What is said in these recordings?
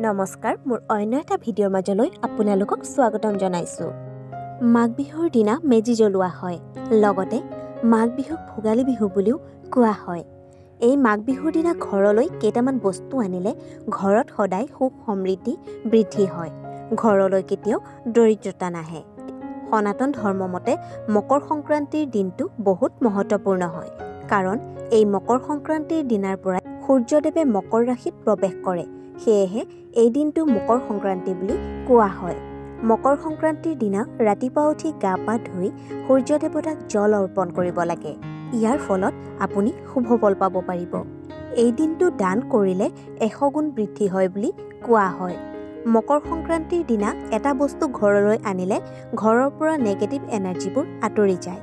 নমস্কাৰ, মোৰ অন্য এটা ভিডিঅ'ৰ মাজলৈ আপোনালোকক স্বাগতম জনাইছোঁ। মাঘ বিহুৰ দিনা মেজি জ্বলোৱা হয়। লগতে মাঘ বিহুক ভোগালী বিহু বুলিও কোৱা হয়। এই মাঘ বিহুৰ দিনা ঘৰলৈ কেইটামান বস্তু আনিলে ঘৰত সদায় সুখ সমৃদ্ধি বৃদ্ধি হয়। ঘৰলৈ কেতিয়াও দৰিদ্ৰতা নাহে। সনাতন ধৰ্মমতে মকৰ সংক্ৰান্তিৰ দিনটো বহুত মহত্বপূৰ্ণ হয়। কাৰণ এই মকৰ সংক্ৰান্তিৰ দিনাৰ পৰাই সূৰ্যদেৱে মকৰ ৰাশিত প্ৰৱেশ কৰে। সেয়েহে এই দিনটো মকৰ সংক্ৰান্তি বুলি কোৱা হয়। মকৰ সংক্ৰান্তিৰ দিনা ৰাতিপুৱা উঠি গা পা ধুই সূৰ্য দেৱতাক জল অৰ্পণ কৰিব লাগে। ইয়াৰ ফলত আপুনি শুভ ফল পাব পাৰিব। এই দিনটো দান কৰিলে 100 গুণ বৃদ্ধি হয় বুলি কোৱা হয়। মকৰ সংক্ৰান্তিৰ দিনা এটা বস্তু ঘৰলৈ আনিলে ঘৰৰ পৰা নেগেটিভ এনাৰ্জিবোৰ আঁতৰি যায়।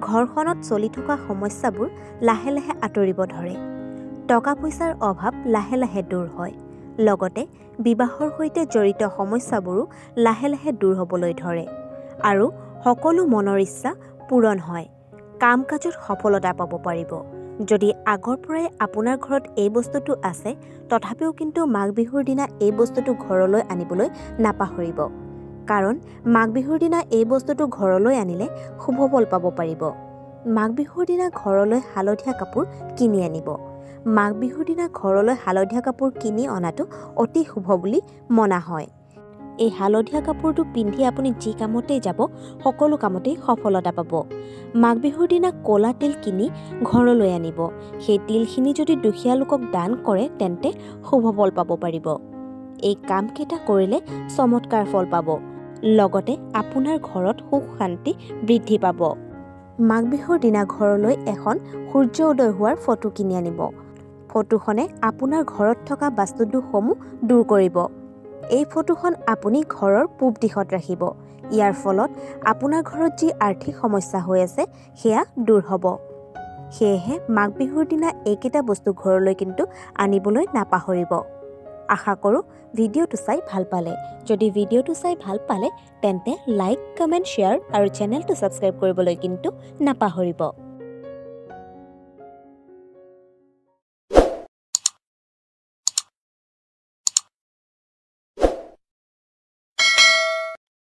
ঘৰখনত চলি থকা সমস্যাবোৰ লাহে লাহে আঁতৰিব ধৰে। টকা পইচাৰ অভাৱ লাহে লাহে দূৰ হয়। লগতে বিবাহৰ সৈতে জড়িত সমস্যাবোৰো লাহে লাহে দূৰ হ'বলৈ ধৰে আৰু সকলো মনৰ ইচ্ছা পূৰণ হয়। কাম কাজত সফলতা পাব পাৰিব। যদি আগৰ পৰাই আপোনাৰ ঘৰত এই বস্তুটো আছে, তথাপিও কিন্তু মাঘ বিহুৰ দিনা এই বস্তুটো ঘৰলৈ আনিবলৈ নাপাহৰিব। কাৰণ মাঘ বিহুৰ দিনা এই বস্তুটো ঘৰলৈ আনিলে শুভ ফল পাব পাৰিব। মাঘ বিহুৰ দিনা ঘৰলৈ হালধীয়া কাপোৰ কিনি আনিব। মাঘ বিহুৰ দিনা ঘৰলৈ হালধীয়া কাপোৰ কিনি অনাটো অতি শুভ বুলি মনা হয়। এই হালধীয়া কাপোৰটো পিন্ধি আপুনি যি কামতেই যাব, সকলো কামতেই সফলতা পাব। মাঘ বিহুৰ দিনা ক'লা তিল কিনি ঘৰলৈ আনিব। সেই তিলখিনি যদি দুখীয়া লোকক দান কৰে, তেন্তে শুভ ফল পাব পাৰিব। এই কামকেইটা কৰিলে চমৎকাৰ ফল পাব। লগতে আপোনাৰ ঘৰত সুখ শান্তি বৃদ্ধি পাব। মাঘ বিহুৰ দিনা ঘৰলৈ এখন সূৰ্য উদয় হোৱাৰ ফটো কিনি আনিব। ফটোখনে আপোনাৰ ঘৰত থকা বাস্তুদোষসমূহ দূৰ কৰিব। এই ফটোখন আপুনি ঘৰৰ পূব দিশত ৰাখিব। ইয়াৰ ফলত আপোনাৰ ঘৰত যি আৰ্থিক সমস্যা হৈ আছে, সেয়া দূৰ হ'ব। সেয়েহে মাঘ বিহুৰ দিনা এইকেইটা বস্তু ঘৰলৈ কিন্তু আনিবলৈ নাপাহৰিব। আশা কৰোঁ ভিডিঅ'টো চাই ভাল পালে। যদি ভিডিঅ'টো চাই ভাল পালে, তেন্তে লাইক, কমেণ্ট, শ্বেয়াৰ আৰু চেনেলটো ছাবস্ক্ৰাইব কৰিবলৈ কিন্তু নাপাহৰিব।